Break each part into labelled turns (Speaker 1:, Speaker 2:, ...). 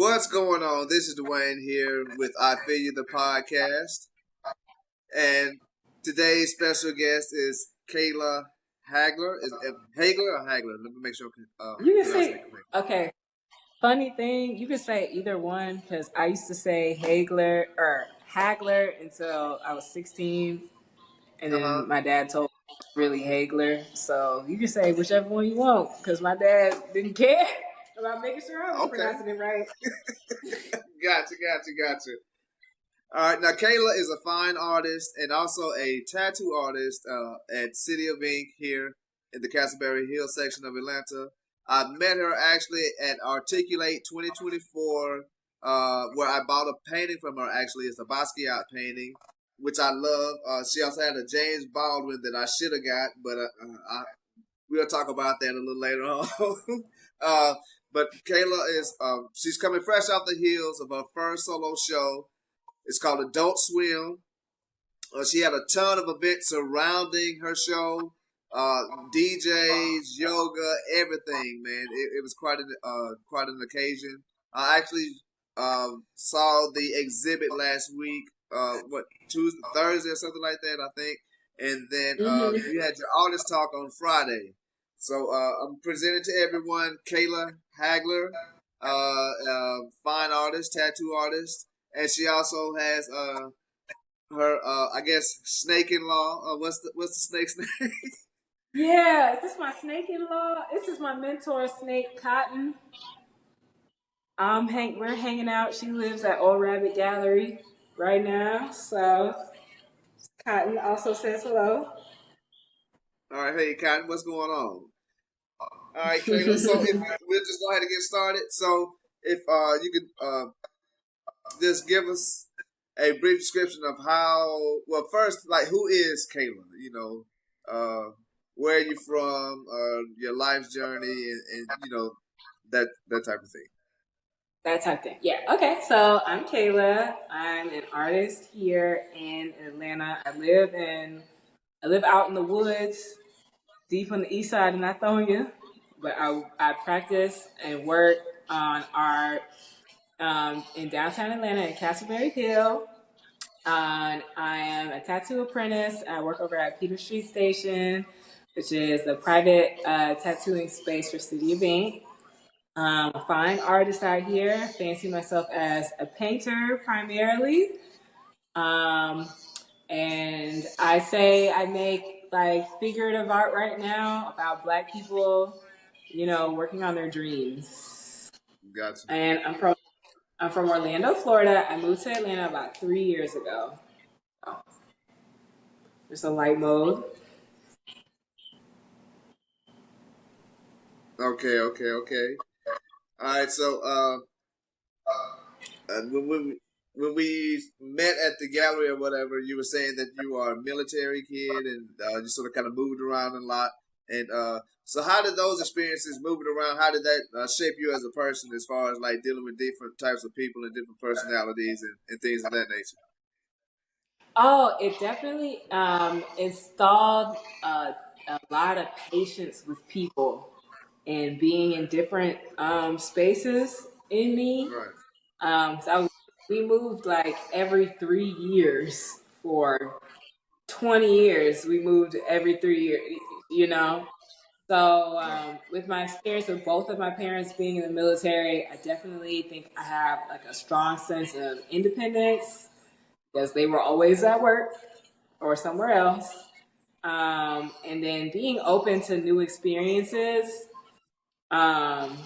Speaker 1: What's going on? This is Dwayne here with I Feel You, the podcast. And today's special guest is Kaylah Hagler. Is it Hagler or Hagler? Let me make sure
Speaker 2: You can
Speaker 1: pronounce it
Speaker 2: say,
Speaker 1: correctly.
Speaker 2: okay, funny thing, you can say either one because I used to say Hagler or Hagler until I was 16. And
Speaker 1: Uh-huh.
Speaker 2: then my dad told me it's really Hagler. So you can say whichever one you want because my dad didn't care about making sure I was
Speaker 1: Okay.
Speaker 2: pronouncing it right.
Speaker 1: Gotcha. All right. Now, Kaylah is a fine artist and also a tattoo artist at City of Ink here in the Castleberry Hill section of Atlanta. I met her actually at Articulate 2024, where I bought a painting from her. Actually, it's a Basquiat painting, which I love. She also had a James Baldwin that I should have got, but we'll talk about that a little later on. But Kaylah is she's coming fresh off the heels of her first solo show. It's called Adult Swim. She had a ton of events surrounding her show, DJs, yoga, everything. Man, it was quite an occasion. I actually saw the exhibit last week. Tuesday, Thursday, or something like that, I think. And then
Speaker 2: Mm-hmm.
Speaker 1: you had your artist talk on Friday. So I'm presenting to everyone Kaylah Hagler, fine artist, tattoo artist, and she also has her I guess snake in law. What's the snake's name?
Speaker 2: Yeah, is this my snake in law? This is my mentor snake, Cotton. We're hanging out. She lives at Old Rabbit Gallery right now. So Cotton also says hello.
Speaker 1: All right, hey Cotton, what's going on? All right, Kayla. So if we'll just go ahead and get started. So if you could just give us a brief description of how. Well, first, like who is Kayla? Where are you from? Your life's journey, and that type of thing.
Speaker 2: That type thing. Yeah. Okay. So I'm Kayla. I'm an artist here in Atlanta. I live out in the woods, deep on the east side of Lithonia. But I practice and work on art in downtown Atlanta in Castleberry Hill. I am a tattoo apprentice. I work over at Peter Street Station, which is the private tattooing space for City of Ink. A fine artist out here. Fancy myself as a painter primarily. Um, and I say I make like figurative art right now about Black people, working on their dreams.
Speaker 1: Gotcha.
Speaker 2: And I'm from Orlando, Florida. I moved to Atlanta about 3 years ago. So, there's a light mode.
Speaker 1: Okay. All right. So when we met at the gallery or whatever, you were saying that you are a military kid and you sort of kind of moved around a lot. And so, how did those experiences moving around? How did that shape you as a person, as far as like dealing with different types of people and different personalities and things of that nature?
Speaker 2: Oh, it definitely installed a lot of patience with people and being in different spaces in me.
Speaker 1: Right.
Speaker 2: We moved like every 3 years for 20 years. We moved every 3 years, you know. So,
Speaker 1: Right.
Speaker 2: with my experience with both of my parents being in the military, I definitely think I have like a strong sense of independence because they were always at work or somewhere else. And then being open to new experiences um,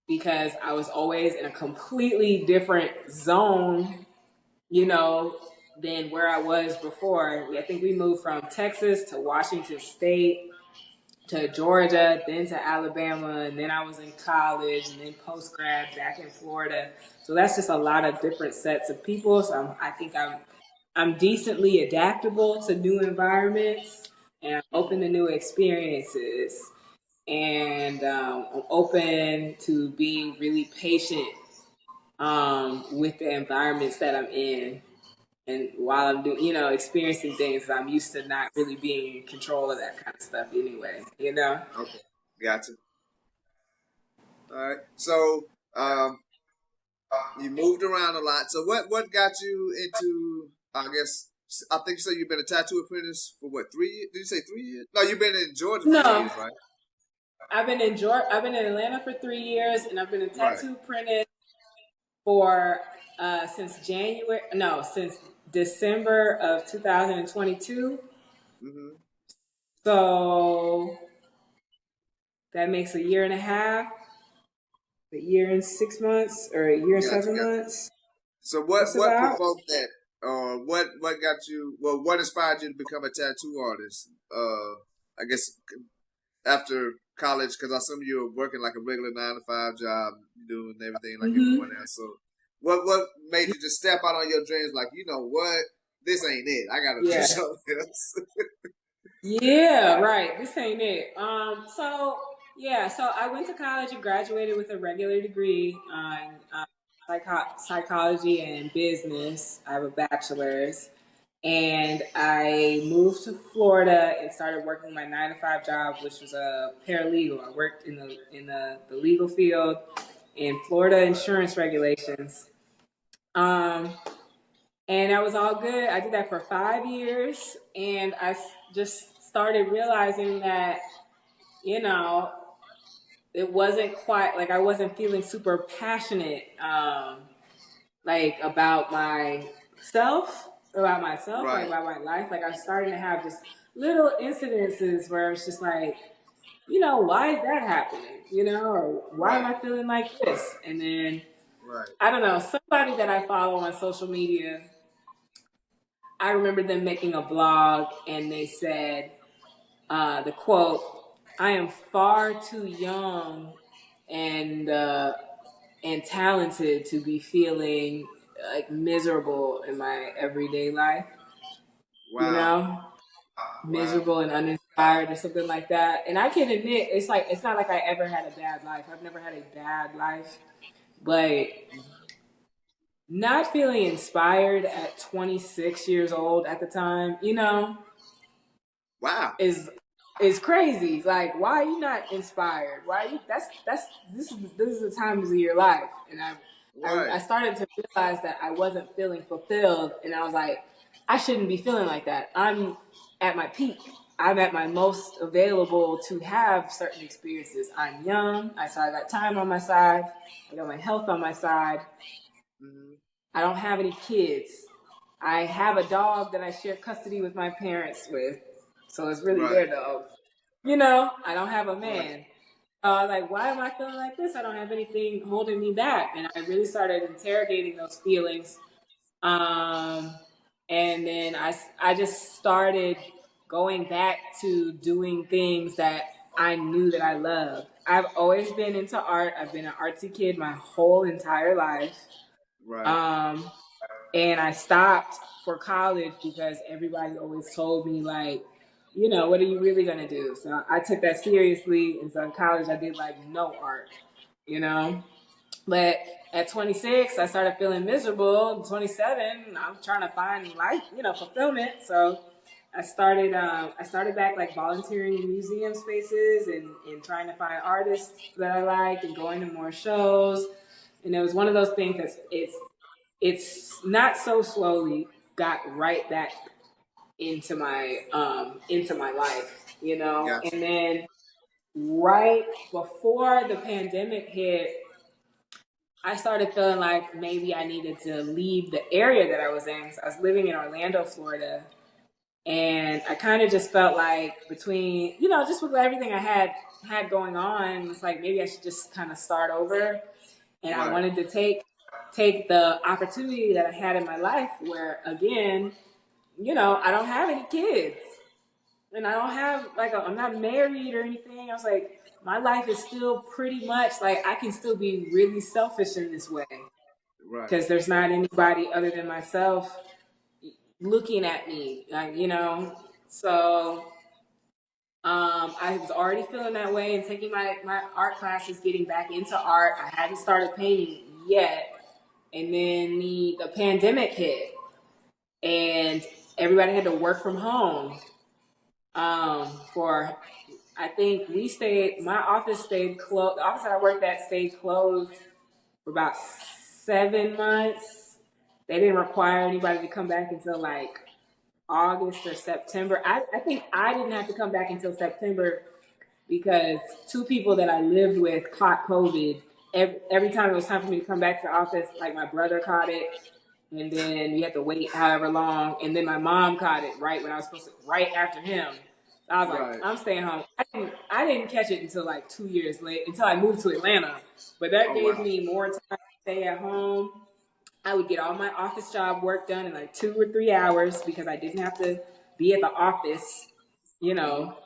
Speaker 2: because I was always in a completely different zone, you know, than where I was before. I think we moved from Texas to Washington State to Georgia, then to Alabama, and then I was in college, and then post grad back in Florida. So that's just a lot of different sets of people. So I think I'm decently adaptable to new environments, and I'm open to new experiences, and I'm open to being really patient with the environments that I'm in. And while I'm doing, experiencing things, I'm used to not really being in control of that kind of stuff anyway.
Speaker 1: Okay. Gotcha. All right. So, um, You moved around a lot. So what got you into? I guess I think you said you've been a tattoo apprentice for what 3 years? Did you say 3 years? No, you've been in Georgia for 3 years,
Speaker 2: No,
Speaker 1: right?
Speaker 2: I've been in Georgia. I've been in Atlanta for 3 years, and I've been a
Speaker 1: Right.
Speaker 2: tattoo apprentice for since January. No, since December of 2022.
Speaker 1: Mm-hmm.
Speaker 2: So that makes a year and a half, a year and 6 months, or a year and
Speaker 1: Gotcha,
Speaker 2: seven
Speaker 1: gotcha.
Speaker 2: months.
Speaker 1: So
Speaker 2: Just
Speaker 1: what
Speaker 2: about.
Speaker 1: provoked that? What got you? Well, what inspired you to become a tattoo artist? I guess after college, because I assume you were working like a regular 9 to 5 job, doing everything like everyone
Speaker 2: Mm-hmm.
Speaker 1: else. So what made you just step out on your dreams? Like, you know what? This ain't it. I gotta do
Speaker 2: Yeah.
Speaker 1: something else.
Speaker 2: Yeah, right. This ain't it. So I went to college and graduated with a regular degree in psychology and business. I have a bachelor's, and I moved to Florida and started working my 9 to 5 job, which was a paralegal. I worked in the legal field in Florida insurance regulations. Um, and that was all good. I did that for 5 years, and just started realizing that, you know, it wasn't quite like I wasn't feeling super passionate, like about myself, like
Speaker 1: Right,
Speaker 2: about my life. Like I was starting to have just little incidences where it's just like, why is that happening? Or why am
Speaker 1: right,
Speaker 2: I feeling like this? And then
Speaker 1: right.
Speaker 2: I don't know, somebody that I follow on social media, I remember them making a blog, and they said, the quote, "I am far too young and talented to be feeling like miserable in my everyday life, you
Speaker 1: Wow,
Speaker 2: know,
Speaker 1: wow.
Speaker 2: miserable and uninspired or something like that." And I can admit, it's not like I ever had a bad life. I've never had a bad life, but not feeling inspired at 26 years old at the time,
Speaker 1: Wow.
Speaker 2: is crazy. Like, why are you not inspired? Why are you? This is the times of your life, and I
Speaker 1: Right,
Speaker 2: started to realize that I wasn't feeling fulfilled, and I was like, I shouldn't be feeling like that. I'm at my peak. I'm at my most available to have certain experiences. I'm young. I got time on my side. I got my health on my side.
Speaker 1: hmm,
Speaker 2: I don't have any kids. I have a dog that I share custody with my parents with. So it's really
Speaker 1: right,
Speaker 2: their dog. I don't have a
Speaker 1: right.
Speaker 2: man. Like, why am I feeling like this? I don't have anything holding me back. And I really started interrogating those feelings. Um, and then I just started going back to doing things that I knew that I loved. I've always been into art. I've been an artsy kid my whole entire life.
Speaker 1: Right.
Speaker 2: Um, and I stopped for college because everybody always told me, like, what are you really gonna do? So I took that seriously, and so in college I did like no art, you know. But at 26, I started feeling miserable. 27, I'm trying to find life, fulfillment. So I started back like volunteering in museum spaces and trying to find artists that I liked and going to more shows. And it was one of those things it's not so slowly got right back into my life,
Speaker 1: Gotcha.
Speaker 2: and then right before the pandemic hit, I started feeling like maybe I needed to leave the area that I was in. So I was living in Orlando, Florida, and I kind of just felt like between, just with everything I had going on, it's like maybe I should just kind of start over. And I
Speaker 1: Right,
Speaker 2: wanted to take the opportunity that I had in my life where, again, I don't have any kids, and I don't have I'm not married or anything. I was like, my life is still pretty much like I can still be really selfish in this way
Speaker 1: right,
Speaker 2: because there's not anybody other than myself looking at me, like, So I was already feeling that way and taking my art classes, getting back into art. I hadn't started painting yet, and then the pandemic hit, and everybody had to work from home. For I think my office stayed closed. The office that I worked at stayed closed for about 7 months. They didn't require anybody to come back until like August or September. I think I didn't have to come back until September because 2 people that I lived with caught COVID. Every time it was time for me to come back to the office, like my brother caught it, and then you had to wait however long, and then my mom caught it right when I was supposed to, right after him. I was like, I'm staying home. I didn't catch it until like 2 years late, until I moved to Atlanta. But that gave me more time to stay at home. I would get all my office job work done in like 2 or 3 hours because I didn't have to be at the office, you know.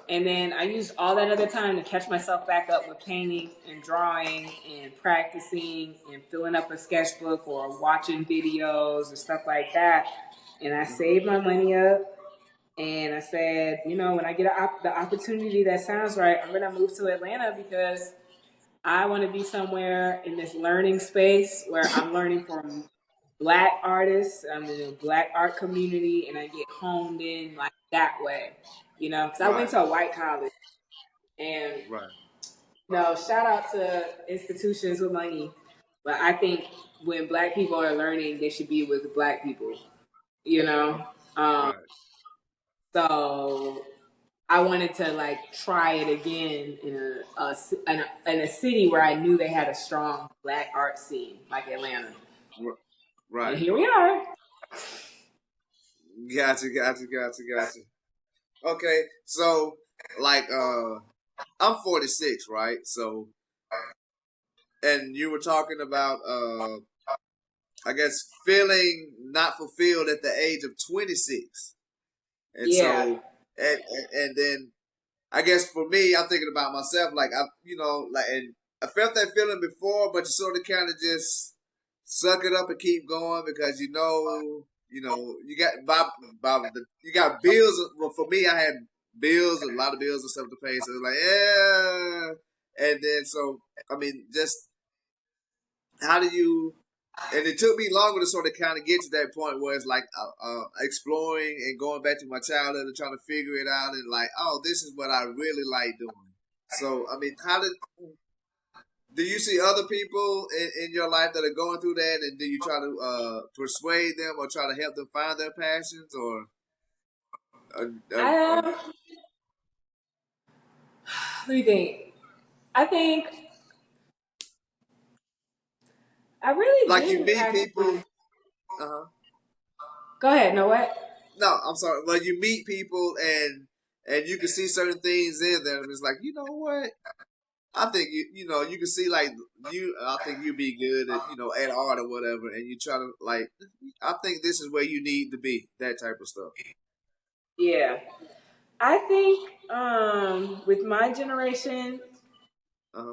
Speaker 2: And then I used all that other time to catch myself back up with painting and drawing and practicing and filling up a sketchbook or watching videos and stuff like that. And I saved my money up. And I said, you know, when I get the opportunity that sounds right, I'm going to move to Atlanta because I want to be somewhere in this learning space where I'm learning from Black artists. I'm in a Black art community, and I get honed in like that way, you know. Because I went to a white college, and you know, shout out to institutions with money, but I think when Black people are learning, they should be with Black people, you know. So I wanted to like try it again in a city where I knew they had a strong Black art scene, like Atlanta.
Speaker 1: Right.
Speaker 2: And here we are.
Speaker 1: Gotcha. Okay, so like I'm 46, right? So, and you were talking about I guess feeling not fulfilled at the age of 26, and so and then I guess for me, I'm thinking about myself, like and I felt that feeling before, but you sort of kind of just suck it up and keep going because you got bills. Well, for me, I had bills, a lot of bills and stuff to pay, so it was like and then so I mean, just how do you? And it took me longer to sort of kind of get to that point where it's like exploring and going back to my childhood and trying to figure it out and like, oh, this is what I really like doing. So, I mean, do you see other people in your life that are going through that, and do you try to persuade them or try to help them find their passions or
Speaker 2: let me think. I think I really
Speaker 1: like you
Speaker 2: do
Speaker 1: meet
Speaker 2: actually.
Speaker 1: people?
Speaker 2: Go ahead. No, what?
Speaker 1: No, I'm sorry. Well, you meet people and you can see certain things in them. It's like, you know what? I think you can see like I think you'd be good at at art or whatever, and you try to like I think this is where you need to be, that type of stuff.
Speaker 2: Yeah, I think with my generation,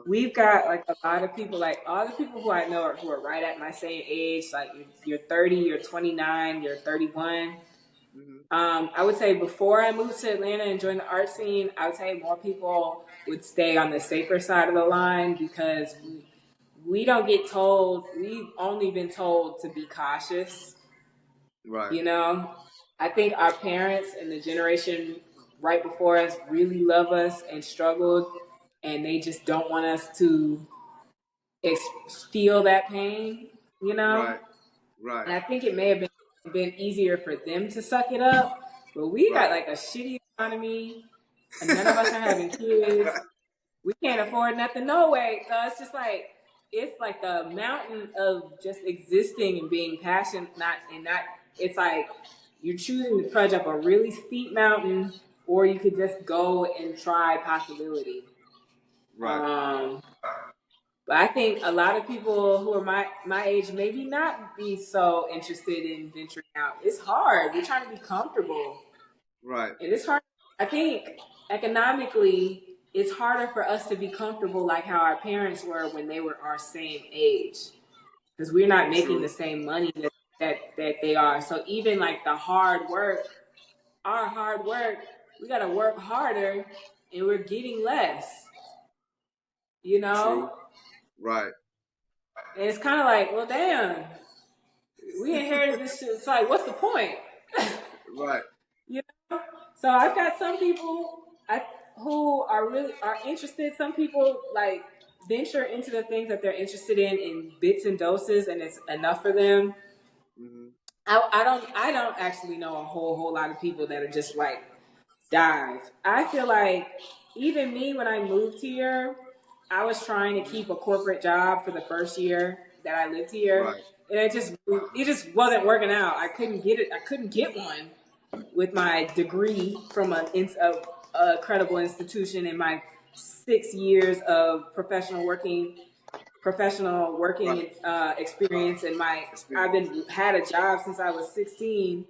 Speaker 2: we've got like a lot of people, like all the people who I know who are right at my same age, like you're 30, you're 29, you're 31. I would say before I moved to Atlanta and joined the art scene, I would say more people would stay on the safer side of the line because we don't get told. We've only been told to be cautious.
Speaker 1: Right.
Speaker 2: You know, I think our parents and the generation right before us really love us and struggled, and they just don't want us to feel that pain. You know,
Speaker 1: Right.
Speaker 2: and I think it may have been easier for them to suck it up, but we got like a shitty economy, and none of us are having kids. We can't afford nothing, no way. So it's like the mountain of just existing and being passionate, not. It's like you're choosing to trudge up a really steep mountain, or you could just go and try possibility. Right. But I think a lot of people who are my age maybe not be so interested in venturing out. It's hard. We're trying to be comfortable.
Speaker 1: Right.
Speaker 2: And it's hard. I think economically, it's harder for us to be comfortable like how our parents were when they were our same age. Because we're not making the same money that they are. So even like our hard work, we got to work harder and we're getting less. You know?
Speaker 1: True. Right.
Speaker 2: And it's kind of like, well, damn, we inherited this shit. It's like, what's the point?
Speaker 1: Right.
Speaker 2: You know? So I've got some people who are interested. Some people like venture into the things that they're interested in bits and doses, and it's enough for them.
Speaker 1: Mm-hmm.
Speaker 2: I don't actually know a whole lot of people that are just like dive. I feel like even me, when I moved here, I was trying to keep a corporate job for the first year that I lived here,
Speaker 1: Right.
Speaker 2: and it just wasn't working out. I couldn't get it. I couldn't get one with my degree from a credible institution in my 6 years of professional working
Speaker 1: Right.
Speaker 2: experience, and I've
Speaker 1: Experience.
Speaker 2: been had a job since I was 16,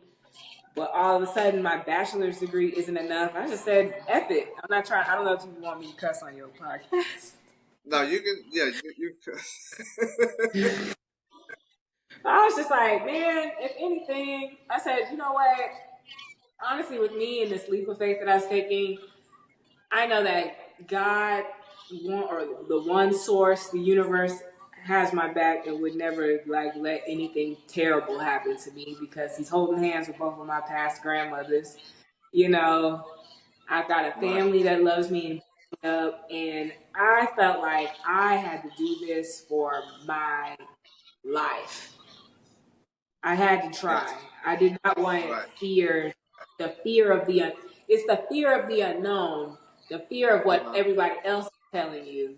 Speaker 2: but all of a sudden my bachelor's degree isn't enough. I just said, F it. I'm not trying. I don't know if you want me to cuss on your podcast.
Speaker 1: No, you can. Yeah, you
Speaker 2: I was just like, man, if anything, I said, you know what? Honestly, with me and this leap of faith that I was taking, I know that God, or the one source, the universe, has my back and would never like let anything terrible happen to me, because He's holding hands with both of my past grandmothers. You know, I've got a
Speaker 1: right.
Speaker 2: family that loves me and up, and I felt like I had to do this for my life. I had to try.
Speaker 1: Gotcha.
Speaker 2: I did not want
Speaker 1: Right.
Speaker 2: the fear of it's the fear of the unknown, the fear of what
Speaker 1: Uh-huh.
Speaker 2: everybody else is telling you.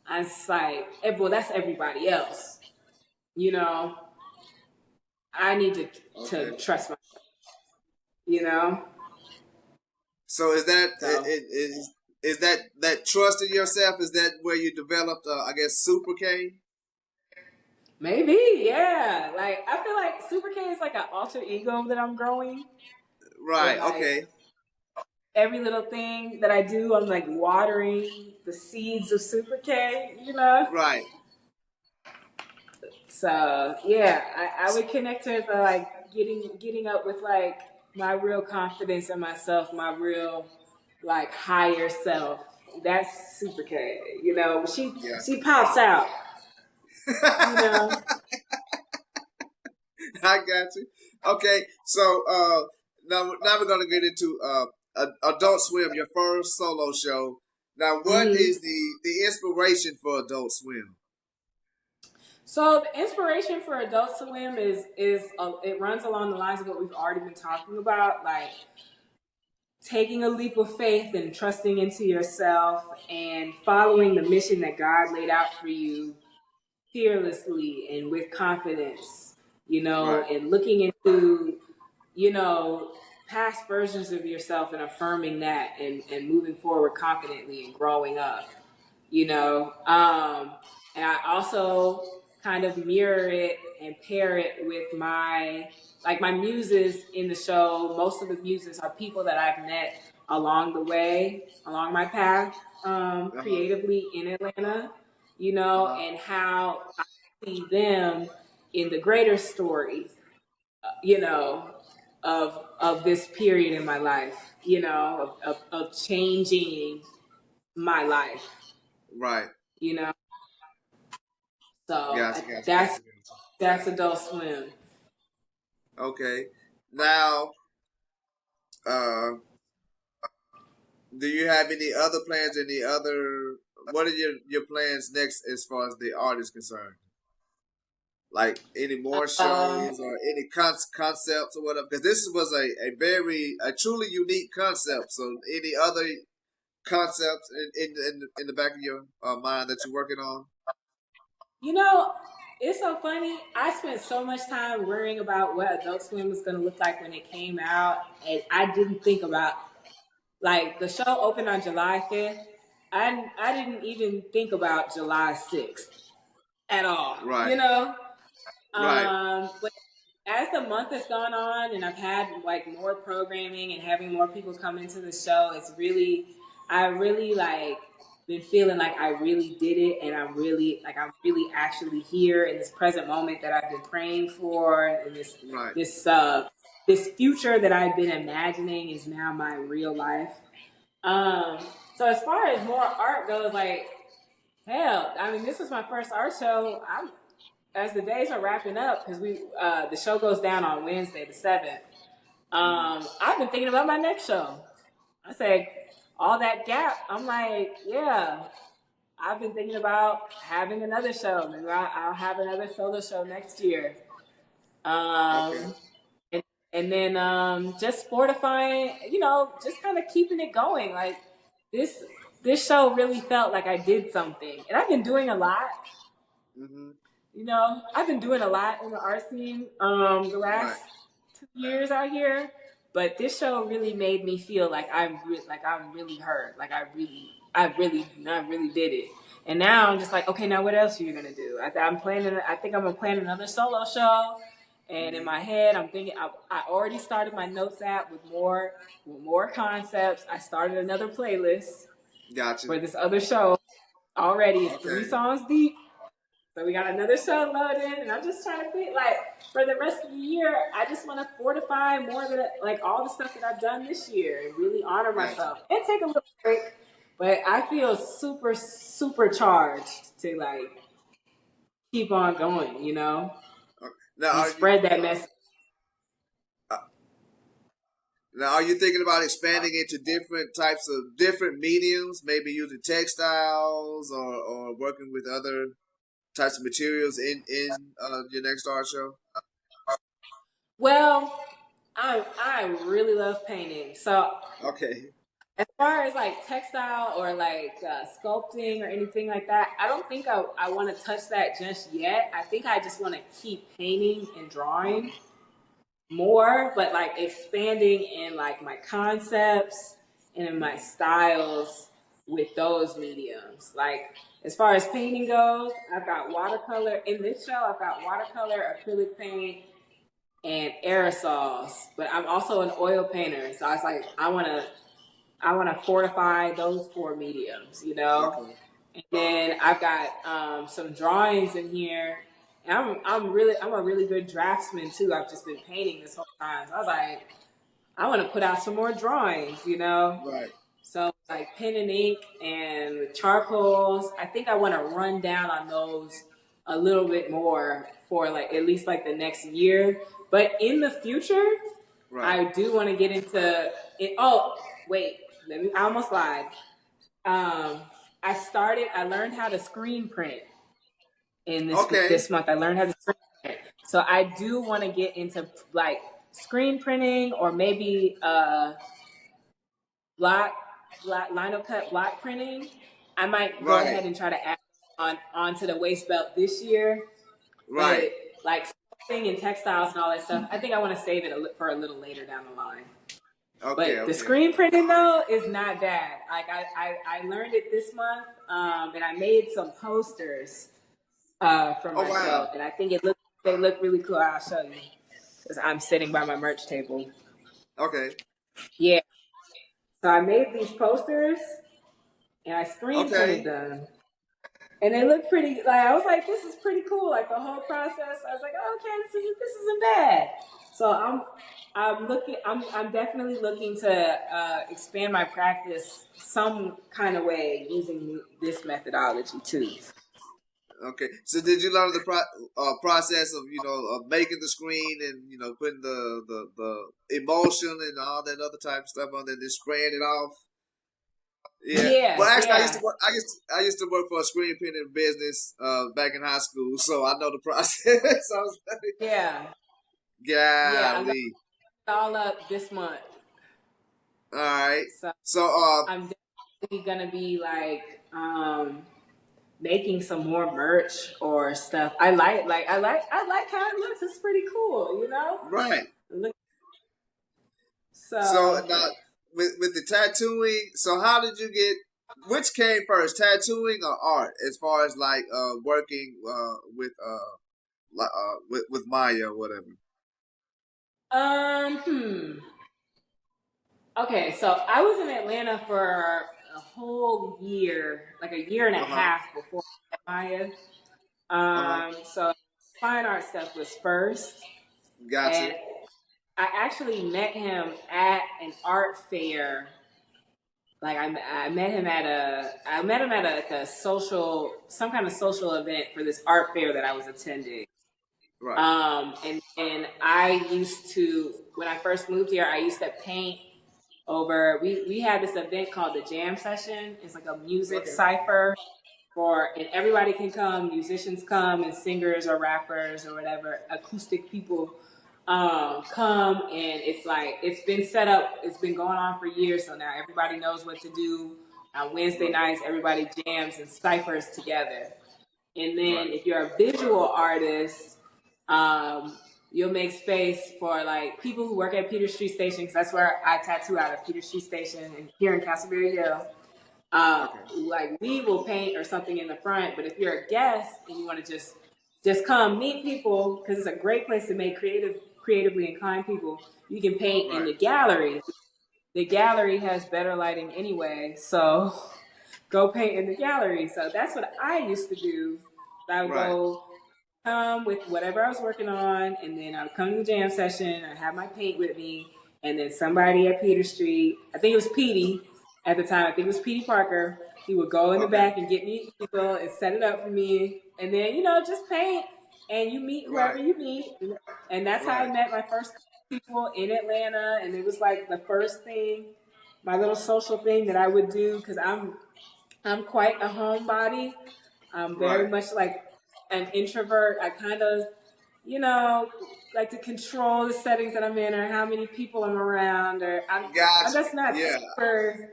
Speaker 2: I was like, well, that's everybody else. You know, I need to
Speaker 1: Okay.
Speaker 2: trust myself, you know?
Speaker 1: So is that
Speaker 2: So
Speaker 1: is that trust in yourself? Is that where you developed, I guess, Super K?
Speaker 2: maybe, yeah. Like, I feel like Super K is like an alter ego that I'm growing. And
Speaker 1: Right.
Speaker 2: like
Speaker 1: Okay.
Speaker 2: every little thing that I do, I'm like watering the seeds of Super K, you know?
Speaker 1: Right.
Speaker 2: So yeah, I would connect to the like getting up with like my real confidence in myself, my real like higher self. That's Super K. You know,
Speaker 1: Yeah.
Speaker 2: she pops out. You know.
Speaker 1: I got you. Okay. So now we're gonna get into Adult Swim, your first solo show. Now, what
Speaker 2: Mm-hmm.
Speaker 1: is the inspiration for Adult Swim?
Speaker 2: So the inspiration for Adult Swim is it runs along the lines of what we've already been talking about, like taking a leap of faith and trusting into yourself and following the mission that God laid out for you fearlessly and with confidence, you know,
Speaker 1: Right.
Speaker 2: and looking into, you know, past versions of yourself and affirming that, and moving forward confidently and growing up, you know. And I also kind of mirror it and pair it with my muses in the show. Most of the muses are people that I've met along the way, along my path,
Speaker 1: Uh huh.
Speaker 2: creatively in Atlanta, you know,
Speaker 1: Uh
Speaker 2: and how I see them in the greater story, you know, of this period in my life, you know, of changing my life,
Speaker 1: Right.
Speaker 2: you know. So
Speaker 1: Gotcha. Gotcha.
Speaker 2: that's
Speaker 1: Gotcha. Gotcha.
Speaker 2: Adult Swim.
Speaker 1: Okay. Now, uh, do you have any other plans? Any other? What are your plans next as far as the art is concerned? Like any more
Speaker 2: Um,
Speaker 1: shows or any concepts or whatever? Because this was a truly unique concept. So any other concepts in the back of your mind that you're working on?
Speaker 2: you know, it's so funny. I spent so much time worrying about what Adult Swim was going to look like when it came out, and I didn't think about like the show opened on July 5th. I didn't even think about July 6th at all.
Speaker 1: Right.
Speaker 2: You know,
Speaker 1: Right.
Speaker 2: but as the month has gone on and I've had like more programming and having more people come into the show, I really like been feeling like I really did it, and I'm really actually here in this present moment that I've been praying for, and
Speaker 1: Right.
Speaker 2: this uh this future that I've been imagining is now my real life. Um, so as far as more art goes, like hell, I mean, this was my first art show. I'm As the days are wrapping up, because the show goes down on Wednesday the 7th.
Speaker 1: Mm-hmm.
Speaker 2: I've been thinking about my next show. I say all that gap. I'm like, yeah. I've been thinking about having another show. Maybe I'll have another solo show next year.
Speaker 1: Okay.
Speaker 2: And, and then just fortifying, just kind of keeping it going. Like this this show really felt like I did something. And I've been doing a lot.
Speaker 1: Mm-hmm.
Speaker 2: I've been doing a lot in the art scene the
Speaker 1: Right.
Speaker 2: last 2 years out here, but this show really made me feel like I'm really hurt, like I really did it. And now I'm just like, okay, now what else are you gonna do? I think I'm gonna plan another solo show. And in
Speaker 1: Mm-hmm.
Speaker 2: my head, I'm thinking I already started my notes app with more concepts. I started another playlist
Speaker 1: Gotcha.
Speaker 2: for this other show. Already, it's
Speaker 1: Okay.
Speaker 2: 3 songs deep. So we got another show loaded, and I'm just trying to think, like, for the rest of the year, I just want to fortify more of like all the stuff that I've done this year and really honor
Speaker 1: Gotcha.
Speaker 2: myself and take a little break. But I feel super, super charged to like keep on going,
Speaker 1: Okay. Now,
Speaker 2: and
Speaker 1: are you
Speaker 2: spread that message.
Speaker 1: uh, now are you thinking about expanding into different types of different mediums? Maybe using textiles or working with other types of materials in your next art show.
Speaker 2: Well, I really love painting, so
Speaker 1: Okay.
Speaker 2: as far as like textile or like sculpting or anything like that, I don't think I want to touch that just yet. I think I just want to keep painting and drawing more, but like expanding in like my concepts and in my styles with those mediums. Like as far as painting goes, I've got watercolor in this show. I've got watercolor, acrylic paint, and aerosols. But I'm also an oil painter, so I was like, I want to fortify those 4 mediums.
Speaker 1: Okay.
Speaker 2: And then I've got some drawings in here. And I'm a really good draftsman too. I've just been painting this whole time. So I was like, I want to put out some more drawings.
Speaker 1: Right.
Speaker 2: So like pen and ink and with charcoals, I think I want to run down on those a little bit more for like at least like the next year. But in the future,
Speaker 1: Right.
Speaker 2: I do want to get into it. Oh, wait, I almost lied. Um, I learned how to screen print in
Speaker 1: Okay.
Speaker 2: this month. I learned how to screen print. So I do want to get into like screen printing or maybe block, lino cut block printing. I might go
Speaker 1: Right.
Speaker 2: ahead and try to add onto the waist belt this year. But
Speaker 1: Right.
Speaker 2: like sculpting and textiles and all that stuff, I think I want to save it for a little later down the line.
Speaker 1: Okay.
Speaker 2: But the
Speaker 1: Okay.
Speaker 2: screen printing though is not bad. Like I learned it this month, and I made some posters for
Speaker 1: Oh
Speaker 2: my show,
Speaker 1: wow.
Speaker 2: and I think they look really cool. I'll show you because I'm sitting by my merch table.
Speaker 1: Okay.
Speaker 2: Yeah, so I made these posters and I screen printed
Speaker 1: Okay.
Speaker 2: them, and they look pretty. Like I was like, this is pretty cool. Like the whole process, I was like, oh, okay, this isn't bad. So I'm definitely looking to expand my practice some kind of way using this methodology too.
Speaker 1: Okay. So did you learn the process of of making the screen and putting the emotion and all that other type of stuff on there, then spraying it off? Yeah. Well,
Speaker 2: Yeah,
Speaker 1: actually, I used to
Speaker 2: yeah,
Speaker 1: work. I used to work for a screen printing business back in high school, so I know the process. I was like,
Speaker 2: yeah, yeah. I'm
Speaker 1: golly.
Speaker 2: all up this month,
Speaker 1: All right.
Speaker 2: so
Speaker 1: So,
Speaker 2: I'm definitely gonna be like making some more merch or stuff. I like how it looks. It's pretty cool.
Speaker 1: right.
Speaker 2: Look,
Speaker 1: So
Speaker 2: so
Speaker 1: now with the tattooing, so how did you get? Which came first, tattooing or art? As far as like working with Maya or whatever.
Speaker 2: hmm. Okay, so I was in Atlanta for a whole year, like a year and a
Speaker 1: Uh huh.
Speaker 2: half before I met
Speaker 1: Uh huh.
Speaker 2: Maya. So fine art stuff was first,
Speaker 1: Gotcha.
Speaker 2: and I actually met him at an art fair. Like I met him at like a social, some kind of social event for this art fair that I was attending.
Speaker 1: Right.
Speaker 2: And I used to, when I first moved here, I used to paint over. We had this event called the Jam Session. It's like a music
Speaker 1: Okay.
Speaker 2: cipher. and everybody can come, musicians come, and singers or rappers or whatever, acoustic people come, and it's been set up, it's been going on for years, so now everybody knows what to do. On Wednesday nights, everybody jams and ciphers together. And then if you're a visual artist, you'll make space for like people who work at Peter Street Station, because that's where I tattoo out of, Peter Street Station, and here in Castleberry Hill. Like we will paint or something in the front, but if you're a guest and you want to just come meet people, because it's a great place to make creatively inclined people, you can paint in the gallery. The gallery has better lighting anyway, so go paint in the gallery. So that's what I used to do. I would go come with whatever I was working on, and then I would come to the jam session. I'd have my paint with me, and then somebody at Peter Street, I think it was Petey at the time, I think it was Petey Parker, he would go in the back and get me people and set it up for me, and then, you know, just paint, and you meet whoever you meet. And that's how I met my first people in Atlanta, and it was like the first thing, my little social thing that I would do, because I'm quite a homebody. I'm very much like an introvert. I kind of, you know, like to control the settings that I'm in, or how many people I'm around, or I'm just not super.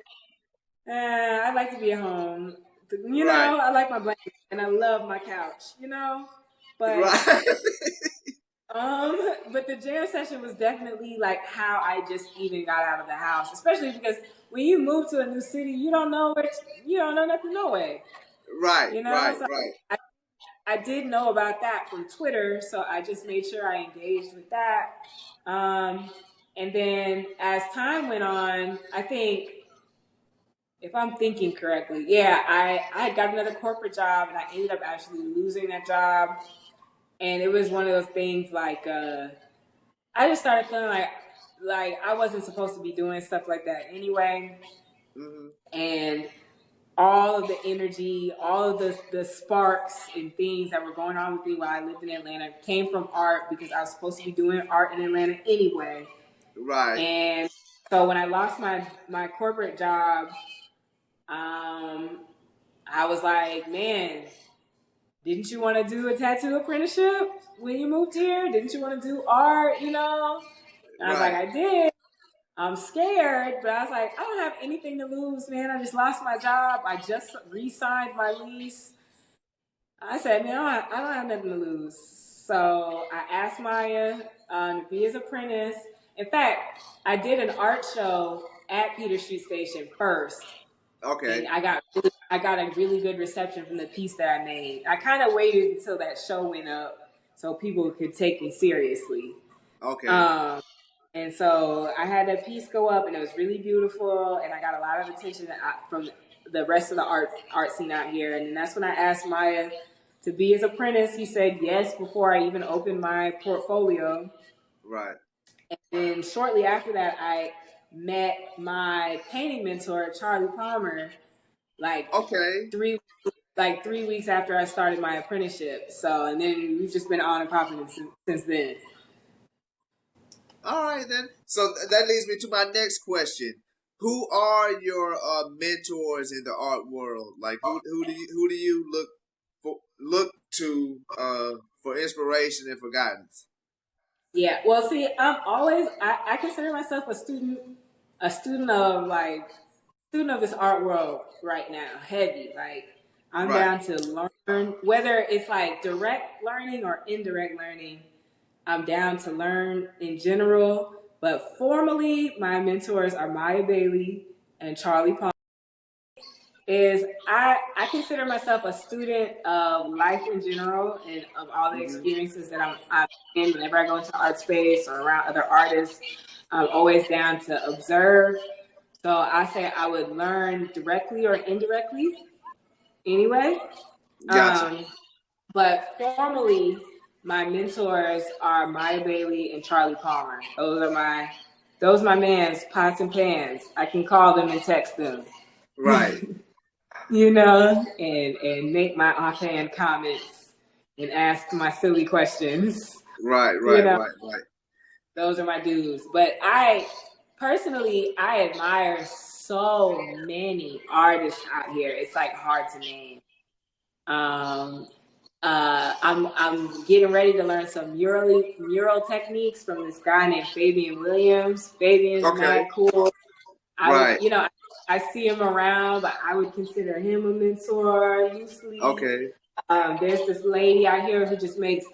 Speaker 2: I like to be at home. You know, I like my blanket and I love my couch. You know, but but the jam session was definitely like how I just even got out of the house, especially because when you move to a new city, you don't know nothing, no way.
Speaker 1: Right.
Speaker 2: You know, I did know about that from Twitter, so I just made sure I engaged with that. And then as time went on, I think, if I'm thinking correctly, I got another corporate job, and I ended up actually losing that job. And it was one of those things like, I just started feeling like I wasn't supposed to be doing stuff like that anyway. Mm-hmm. And all of the energy, all of the sparks and things that were going on with me while I lived in Atlanta came from art, because I was supposed to be doing art in Atlanta anyway. Right. And so when I lost my corporate job, I was like, man, didn't you want to do a tattoo apprenticeship when you moved here? Didn't you want to do art, you know? And I was like, I did. I'm scared, but I was like, I don't have anything to lose, man. I just lost my job. I just re-signed my lease. I said, man, I don't have nothing to lose. So I asked Maya to be his apprentice. In fact, I did an art show at Peter Street Station first. Okay. And I got a really good reception from the piece that I made. I kind of waited until that show went up so people could take me seriously. Okay. And so I had that piece go up, and it was really beautiful, and I got a lot of attention from the rest of the art scene out here. And that's when I asked Maya to be his apprentice. He said yes before I even opened my portfolio. Right. And then shortly after that, I met my painting mentor, Charlie Palmer, like 3 weeks after I started my apprenticeship. So, and then we've just been on and popping since then. All right, then. So that leads me to my next question. Who are your mentors in the art world? Like, who do you look to for inspiration and for guidance? Yeah, well, see, I consider myself a student of this art world right now, heavy. Like, I'm down to learn, whether it's like direct learning or indirect learning. I'm down to learn in general, but formally, my mentors are Maya Bailey and Charlie Palmer. I consider myself a student of life in general and of all the experiences that I'm in. Whenever I go into art space or around other artists, I'm always down to observe. So I say I would learn directly or indirectly anyway. Gotcha. But formally, my mentors are Maya Bailey and Charlie Palmer. Those are my mans, pots and pans. I can call them and text them. Right. You know, and make my offhand comments and ask my silly questions. Right. Those are my dudes. But I admire so many artists out here. It's like hard to name. I'm getting ready to learn some mural techniques from this guy named Fabian Williams. Fabian's mad cool. I see him around, but I would consider him a mentor loosely.
Speaker 1: Okay.
Speaker 2: There's this lady out here who just makes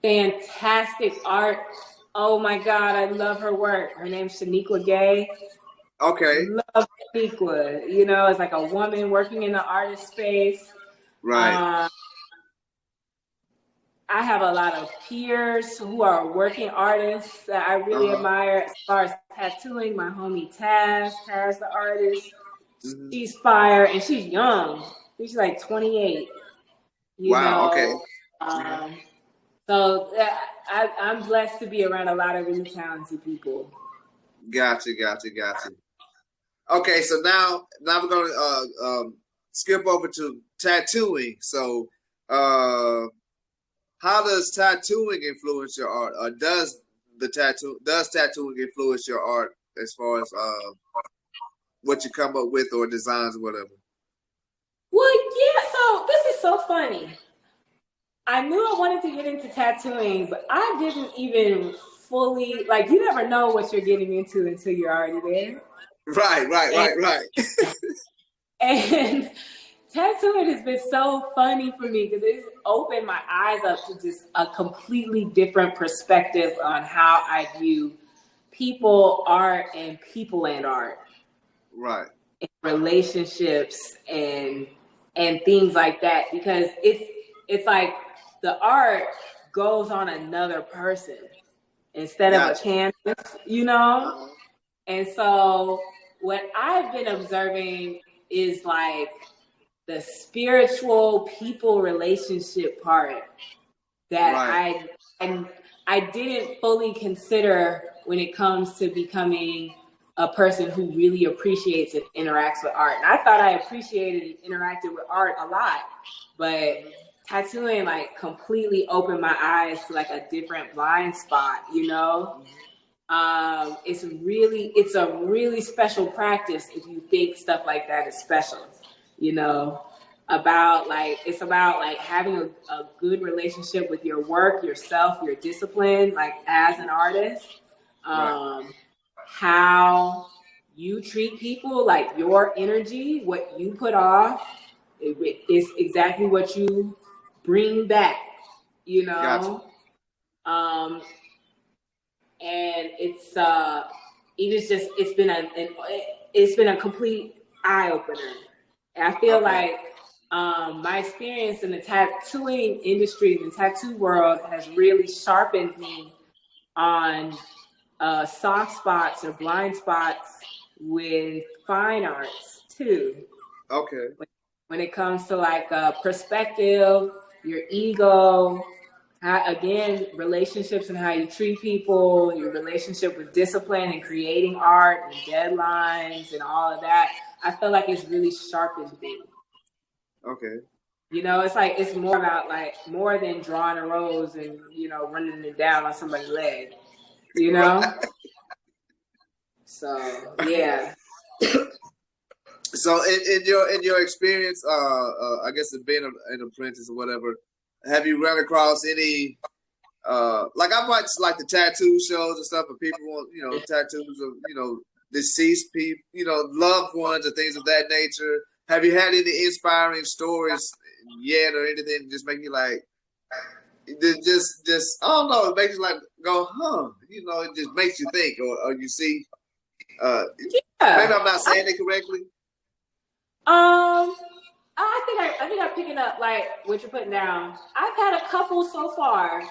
Speaker 2: fantastic art. Oh my God, I love her work. Her name's Shaniqua Gay.
Speaker 1: Okay.
Speaker 2: Love Shaniqua. You know, it's like a woman working in the artist space.
Speaker 1: Right.
Speaker 2: I have a lot of peers who are working artists that I really admire. As far as tattooing, my homie Taz the artist. Mm-hmm. She's fire, and she's young. She's like 28.
Speaker 1: Wow. Okay.
Speaker 2: So I'm blessed to be around a lot of really talented people.
Speaker 1: Gotcha. Okay, so now we're gonna skip over to tattooing. So, how does tattooing influence your art, or does tattooing influence your art as far as what you come up with or designs or whatever?
Speaker 2: Well, yeah. So this is so funny. I knew I wanted to get into tattooing, but I didn't even fully, like, you never know what you're getting into until you're already there.
Speaker 1: Right.
Speaker 2: And tattooing has been so funny for me because it's opened my eyes up to just a completely different perspective on how I view people, art, and people and art.
Speaker 1: Right.
Speaker 2: And relationships and things like that, because it's like the art goes on another person instead of a canvas, you know? And so what I've been observing is like the spiritual people relationship part that I didn't fully consider when it comes to becoming a person who really appreciates and interacts with art. And I thought I appreciated and interacted with art a lot, but tattooing like completely opened my eyes to like a different blind spot, you know? It's a really special practice if you think stuff like that is special, you know? It's about having a good relationship with your work, yourself, your discipline, like as an artist. How you treat people, like your energy, what you put off, is exactly what you bring back, you know? Gotcha. And it's been a complete eye opener. And I feel like my experience in the tattooing industry, the tattoo world, has really sharpened me on soft spots or blind spots with fine arts too.
Speaker 1: Okay.
Speaker 2: When it comes to like perspective, your ego, relationships and how you treat people, your relationship with discipline and creating art and deadlines and all of that, I feel like it's really sharpened me.
Speaker 1: Okay.
Speaker 2: You know, it's like it's more about like more than drawing a rose and, you know, running it down on somebody's leg. You know? So yeah.
Speaker 1: So in your experience, I guess of being an apprentice or whatever, have you run across any like I watch like the tattoo shows and stuff, and people want, you know, tattoos of, you know, deceased people, you know, loved ones and things of that nature. Have you had any inspiring stories yet, or anything just make you like just I don't know, it makes you like go, huh? You know, it just makes you think, or you see. Maybe I'm not saying it correctly.
Speaker 2: I think I'm picking up like what you're putting down. I've had a couple so far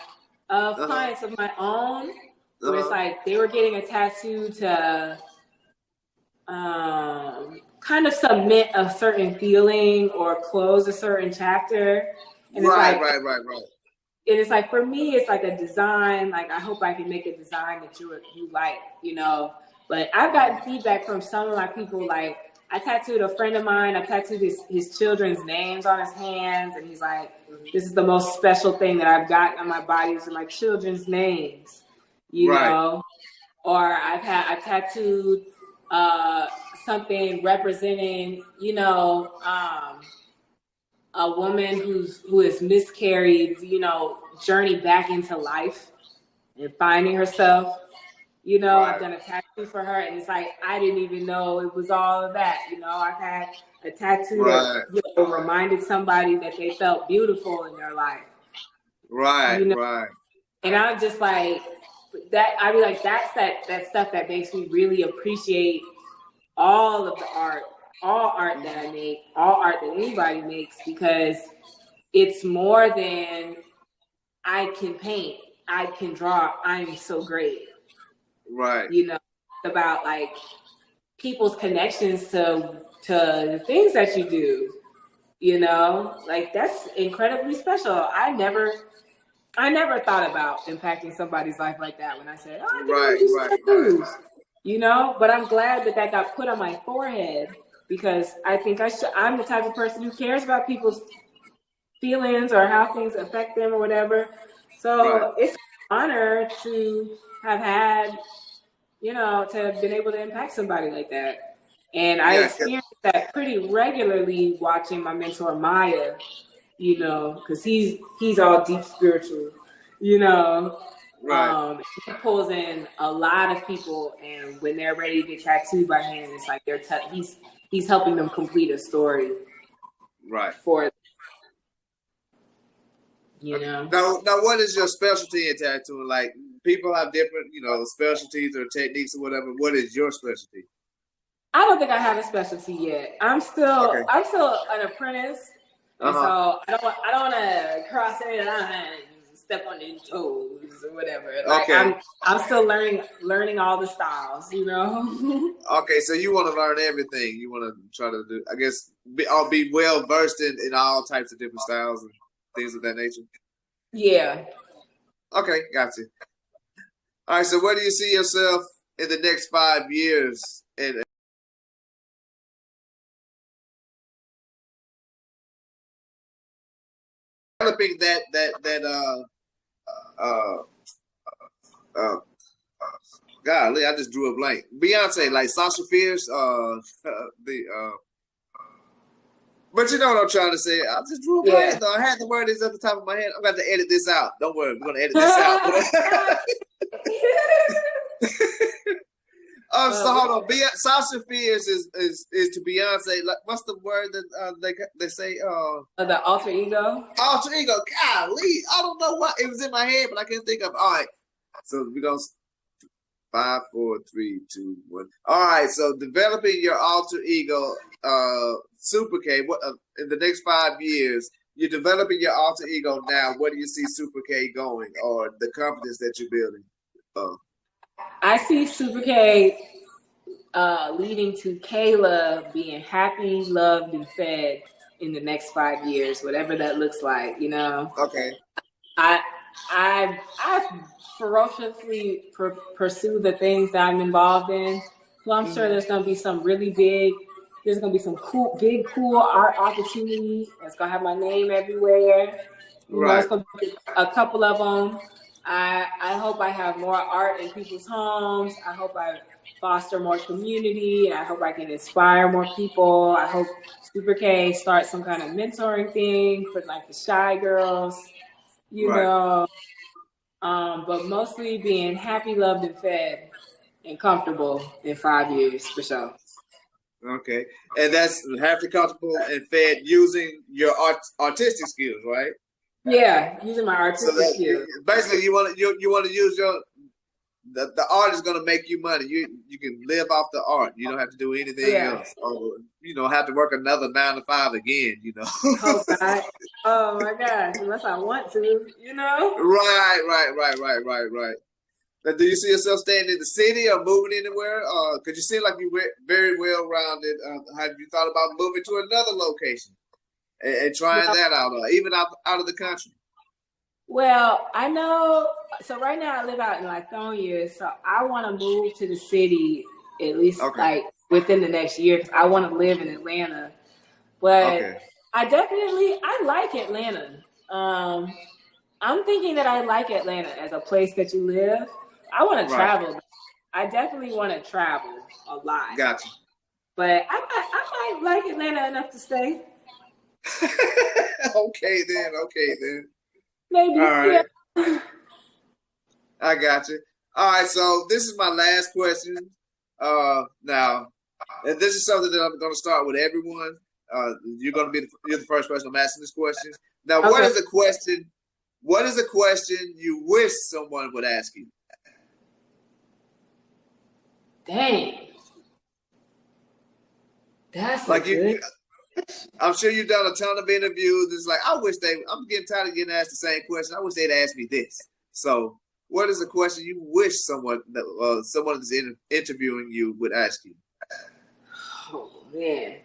Speaker 2: of clients of my own where it's like they were getting a tattoo to kind of submit a certain feeling or close a certain chapter. And
Speaker 1: right.
Speaker 2: And it's like, for me, it's like a design. Like, I hope I can make a design that you like, you know. But I've gotten feedback from some of my people. Like, I tattooed a friend of mine. I tattooed his children's names on his hands. And he's like, this is the most special thing that I've got on my body is my children's names, you know. Or I've tattooed something representing, you know, a woman who has miscarried, journey back into life and finding herself. I've done a tattoo for her, and it's like I didn't even know it was all of that. I've had a tattoo that reminded somebody that they felt beautiful in their life.
Speaker 1: Right.
Speaker 2: And I'm just like that. I be like, that's that stuff that makes me really appreciate all of the art, all art that I make, all art that anybody makes, because it's more than I can paint, I can draw, I'm so great.
Speaker 1: Right.
Speaker 2: It's about like people's connections to the things that you do. Like that's incredibly special. I never thought about impacting somebody's life like that when I said, "Oh, I can do some tattoos." But I'm glad that got put on my forehead, because I think I'm the type of person who cares about people's feelings or how things affect them or whatever. So it's an honor to have had, to have been able to impact somebody like that. And I experience that pretty regularly watching my mentor Maya, because he's all deep spiritual, he pulls in a lot of people, and when they're ready to get tattooed by him, it's like he's helping them complete a story. For
Speaker 1: Now, what is your specialty in tattooing? Like, people have different, specialties or techniques or whatever. What is your specialty?
Speaker 2: I don't think I have a specialty yet. I'm still an apprentice, and so I don't want to cross any lines, step on any toes or whatever. Like, I'm still learning all the styles,
Speaker 1: Okay, so you want to learn everything. You want to try to do, I guess, be well versed in all types of different styles and things of that nature.
Speaker 2: Yeah.
Speaker 1: Okay, gotcha. All right, so where do you see yourself in the next 5 years? And developing golly, I just drew a blank. Beyonce, like Sasha Fierce, but you know what I'm trying to say. I just drew a blank though. I had the word at the top of my head. I'm going to edit this out. Don't worry, we're going to edit this out. So hold on. Sasha Fierce is to Beyonce. Like, what's the word that they say?
Speaker 2: The alter ego.
Speaker 1: Alter ego. Golly, I don't know what it was in my head, but I can't think of. All right, so we're gonna 5, 4, 3, 2, 1. All right, so developing your alter ego, Super K. What in the next 5 years? You're developing your alter ego now. Where do you see Super K going, or the confidence that you're building?
Speaker 2: I see Super K leading to Kayla being happy, loved, and fed in the next 5 years, whatever that looks like.
Speaker 1: Okay.
Speaker 2: I ferociously pursue the things that I'm involved in. So I'm sure there's going to be some really big. There's going to be some cool art opportunity that's going to have my name everywhere. There's going to be a couple of them. I hope I have more art in people's homes. I hope I foster more community. I hope I can inspire more people. I hope Super K starts some kind of mentoring thing for like the shy girls, but mostly being happy, loved, and fed and comfortable in 5 years for sure.
Speaker 1: Okay, and that's happy, comfortable, and fed using your artistic skills, right?
Speaker 2: Yeah, using my artistic skills.
Speaker 1: Basically, you want to use the art is going to make you money. You can live off the art. You don't have to do anything else. Or, have to work another 9 to 5 again.
Speaker 2: Oh God! Oh my gosh! Unless I want to,
Speaker 1: Right. Now, do you see yourself staying in the city or moving anywhere? Because you seem like you're very well rounded. Have you thought about moving to another location and trying that out, or even out of the country?
Speaker 2: Well, I know. So right now I live out in Lithonia, so I want to move to the city at least like within the next year, because I want to live in Atlanta. But I like Atlanta. I'm thinking that I like Atlanta as a place that you live. I want to travel. I definitely want to travel a lot.
Speaker 1: Gotcha.
Speaker 2: But I might like Atlanta enough to stay.
Speaker 1: Okay then. Okay then. All
Speaker 2: Maybe, yeah.
Speaker 1: right. I got you. All right. So this is my last question. Now, and this is something that I'm going to start with everyone. You're the first person I'm asking this question. Now,
Speaker 2: Okay.
Speaker 1: What is a question you wish someone would ask you?
Speaker 2: Dang. That's a
Speaker 1: Like
Speaker 2: good.
Speaker 1: I'm sure you've done a ton of interviews. It's like I'm getting tired of getting asked the same question. I wish they'd ask me this. So, what is a question you wish someone that's interviewing you would ask you?
Speaker 2: Oh man.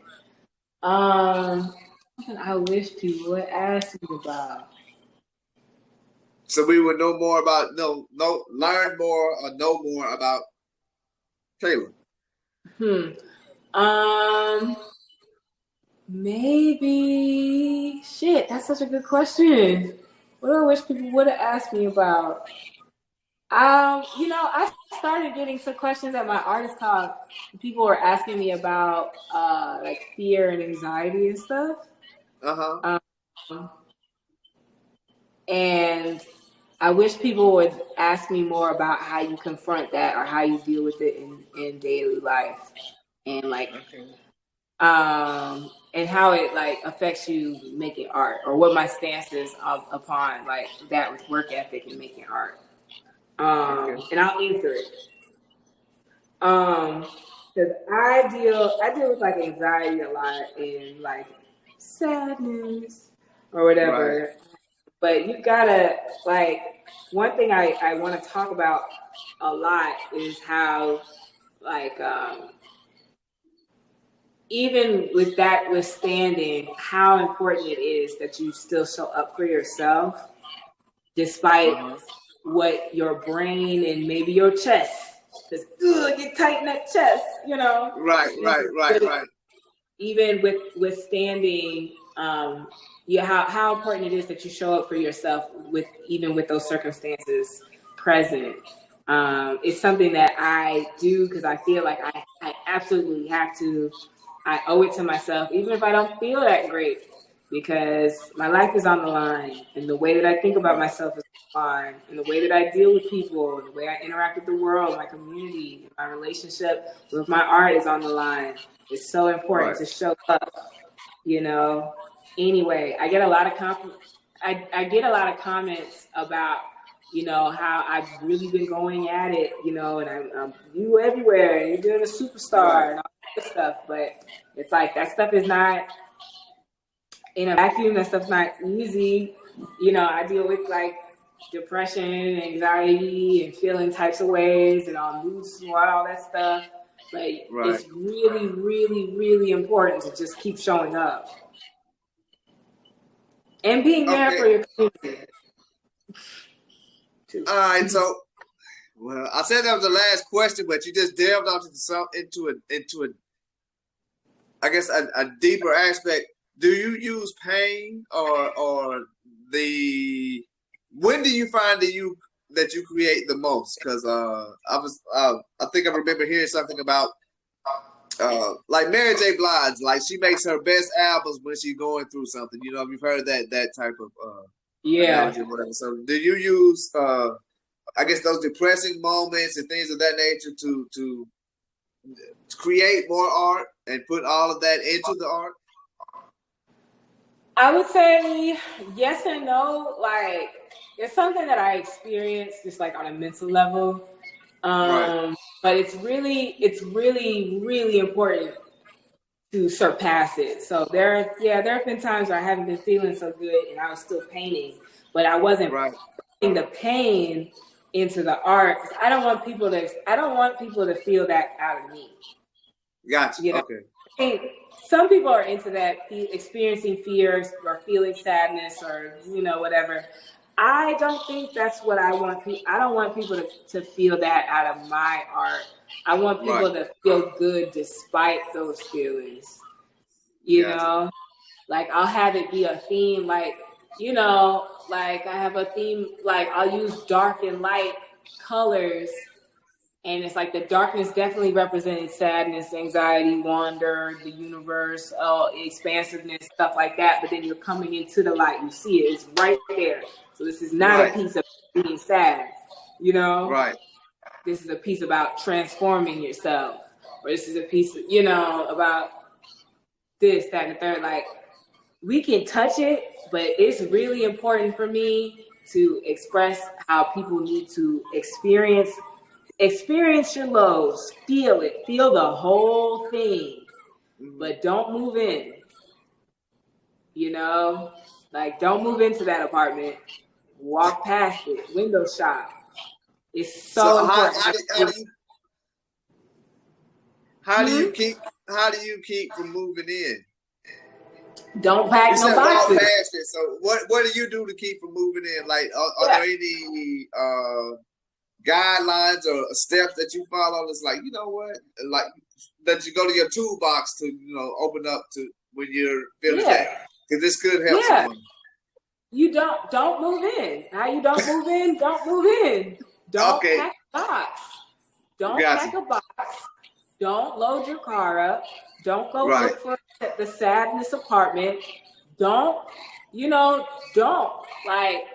Speaker 2: Something I wish people would ask me about.
Speaker 1: So we would know more about learn more or know more about Kaylah.
Speaker 2: Um, Maybe shit. That's such a good question. What do I wish people would have asked me about? I started getting some questions at my artist talk. People were asking me about like fear and anxiety and stuff.
Speaker 1: Uh-huh.
Speaker 2: Um, and I wish people would ask me more about how you confront that or how you deal with it in daily life. And like
Speaker 1: Okay.
Speaker 2: And how it like affects you making art, or what my stance is upon like that with work ethic and making art.
Speaker 1: Okay.
Speaker 2: And I'll answer it. Because I deal with like anxiety a lot and like sadness or
Speaker 1: Right.
Speaker 2: whatever. But you gotta like one thing I want to talk about a lot is how like even with that withstanding, how important it is that you still show up for yourself despite
Speaker 1: Uh-huh.
Speaker 2: what your brain and maybe your chest, because get tight in that chest,
Speaker 1: Right, right, right, right.
Speaker 2: even with withstanding how important it is that you show up for yourself with even with those circumstances present. It's something that I do because I feel like I absolutely have to. I owe it to myself, even if I don't feel that great, because my life is on the line, and the way that I think about
Speaker 1: Right,
Speaker 2: myself is on the line, and the way that I deal with people, and the way I interact with the world, my community, my relationship with my art is on the line. It's so important
Speaker 1: right.
Speaker 2: to show up, you know. Anyway, I get a lot of I get a lot of comments about how I've really been going at it, and I'm you everywhere, and you're doing a superstar
Speaker 1: Right,
Speaker 2: and all this stuff, but it's like that stuff is not in a vacuum. That stuff's not easy. I deal with like depression, anxiety, and feeling types of ways, and all mood swings, all that stuff. But
Speaker 1: right.
Speaker 2: it's really, really, really important to just keep showing up and being there
Speaker 1: Okay.
Speaker 2: for your community too.
Speaker 1: All right. So, well, I said that was the last question, but you just delved into a I guess a deeper aspect. Do you use pain or the when do you find that you create the most? Because I think I remember hearing something about like Mary J. Blige, like she makes her best albums when she's going through something. You've heard that type of
Speaker 2: Yeah.
Speaker 1: analogy or whatever. So do you use I guess those depressing moments and things of that nature to create more art and put all of that into the art?
Speaker 2: I would say yes and no. Like, it's something that I experience just like on a mental level.
Speaker 1: Right.
Speaker 2: But it's really, really important to surpass it. So there have been times where I haven't been feeling so good and I was still painting, but I wasn't
Speaker 1: Right.
Speaker 2: putting the pain into the art. I don't want people to feel that out of me.
Speaker 1: Gotcha.
Speaker 2: You know,
Speaker 1: Okay.
Speaker 2: I think some people are into that, experiencing fears or feeling sadness or whatever. I don't think that's what I want. I don't want people to feel that out of my art. I want
Speaker 1: Right.
Speaker 2: people to feel good despite those feelings.
Speaker 1: Gotcha.
Speaker 2: Like I'll have it be a theme, like like I have a theme, like I'll use dark and light colors And it's like the darkness definitely represented sadness, anxiety, wonder, the universe, expansiveness, stuff like that. But then you're coming into the light. You see it. It's right there. So this is not a piece of being sad, you know?
Speaker 1: Right.
Speaker 2: This is a piece about transforming yourself. Or this is a piece, you know, about this, that, and the third. Like, we can touch it, but it's really important for me to express how people need to experience your lows, feel it, feel the whole thing, but don't move in. You know, like, don't move into that apartment. Walk past it, window shop. It's so important.
Speaker 1: How do you keep from moving in?
Speaker 2: Don't pack no boxes.
Speaker 1: Walk past it. So what do you do to keep from moving in? Like, are there any guidelines or steps that you follow? It's like, you know what, like that you go to your toolbox to, you know, open up to when you're feeling down, because this could help someone.
Speaker 2: You don't move in. How you don't move in? Don't move in. Don't pack a box. Don't pack a box. Don't load your car up. Don't go look for the sadness apartment. Don't, like,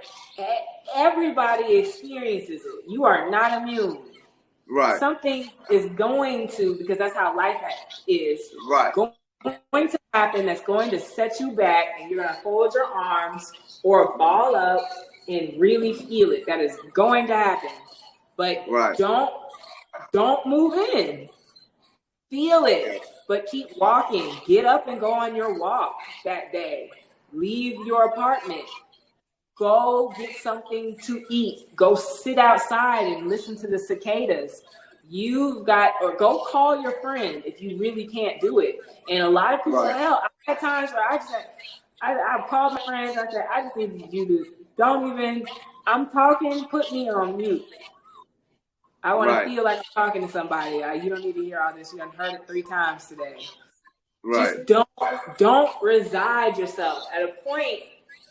Speaker 2: everybody experiences it. You are not immune.
Speaker 1: Right.
Speaker 2: Something is going to, because that's how life is.
Speaker 1: Right.
Speaker 2: Going to happen that's going to set you back, and you're going to fold your arms or ball up and really feel it. That is going to happen. But don't move in. Feel it, but keep walking. Get up and go on your walk that day. Leave your apartment. Go get something to eat. Go sit outside and listen to the cicadas. Or go call your friend if you really can't do it. And a lot of people, hell, I had times where I called my friends. I said, I just need you to I'm talking, put me on mute. I want to feel like I'm talking to somebody. You don't need to hear all this. You done heard it 3 times today. Right. Just don't reside yourself. At a point,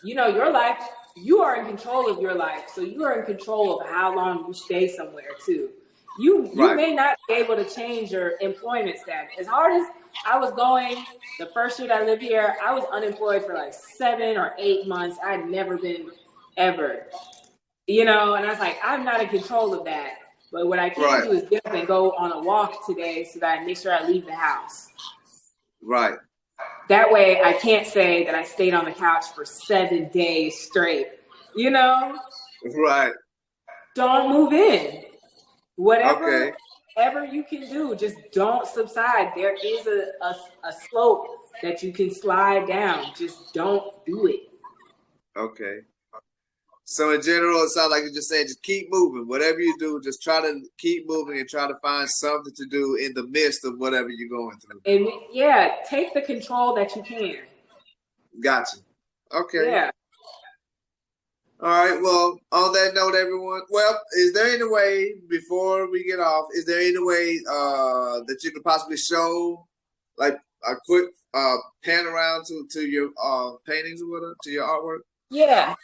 Speaker 2: your life, you are in control of your life. So you are in control of how long you stay somewhere too. You may not be able to change your employment status. As hard as I was going, the first year that I lived here, I was unemployed for like 7 or 8 months. I'd never been ever, and I was like, I'm not in control of that. But what I can do is get up and go on a walk today so that I make sure I leave the house. Right. That way I can't say that I stayed on the couch for 7 days straight. Right. Don't move in. Whatever you can do, just don't subside. There is a slope that you can slide down. Just don't do it. Okay. So in general, it sounds like you just said, just keep moving. Whatever you do, just try to keep moving and try to find something to do in the midst of whatever you're going through. And take the control that you can. Gotcha. Okay. Yeah. All right. Well, on that note, everyone, is there any way, before we get off, that you could possibly show, like, a quick pan around to your paintings or whatever, to your artwork? Yeah,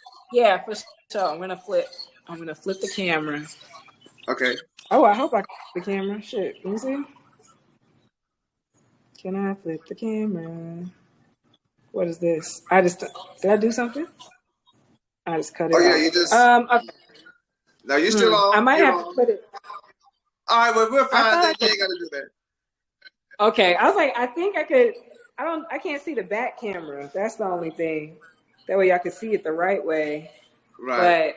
Speaker 2: for sure. I'm gonna flip the camera. Okay. Oh, I hope I can flip the camera. Shit, let me see. Can I flip the camera? What is this? Did I do something? I just cut it off.
Speaker 1: You just.
Speaker 2: Okay.
Speaker 1: No, you're still on.
Speaker 2: I might have to put it.
Speaker 1: All right, well, we're fine. Then you ain't gotta do that.
Speaker 2: Okay, I was like, I think I could. I can't see the back camera. That's the only thing. That way y'all can see it the right way. Right.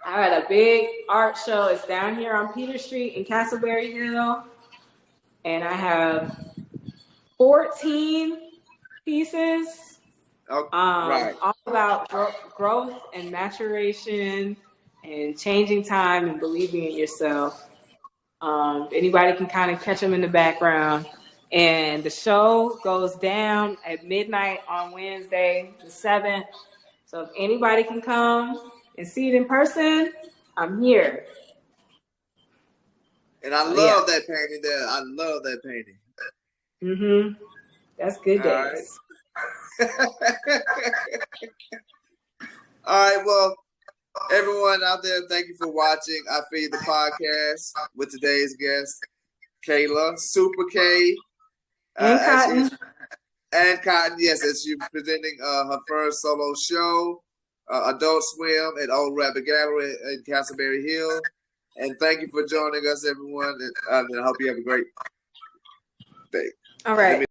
Speaker 2: But I had a big art show. It's down here on Peter Street in Castleberry Hill. And I have 14 pieces. All about growth and maturation and changing time and believing in yourself. Anybody can kind of catch them in the background. And the show goes down at midnight on Wednesday, the 7th. So if anybody can come and see it in person, I'm here.
Speaker 1: And I love that painting there. I love that painting.
Speaker 2: Mm-hmm. That's good days.
Speaker 1: All right. Well, Everyone out there, thank you for watching I Feed the Podcast with today's guest, Kaylah, Super K.
Speaker 2: And Cotton.
Speaker 1: And Cotton, yes, as she's presenting her first solo show, Adult Swim at Old Rabbit Gallery in Castleberry Hill. And thank you for joining us, everyone. And I hope you have a great day.
Speaker 2: All right.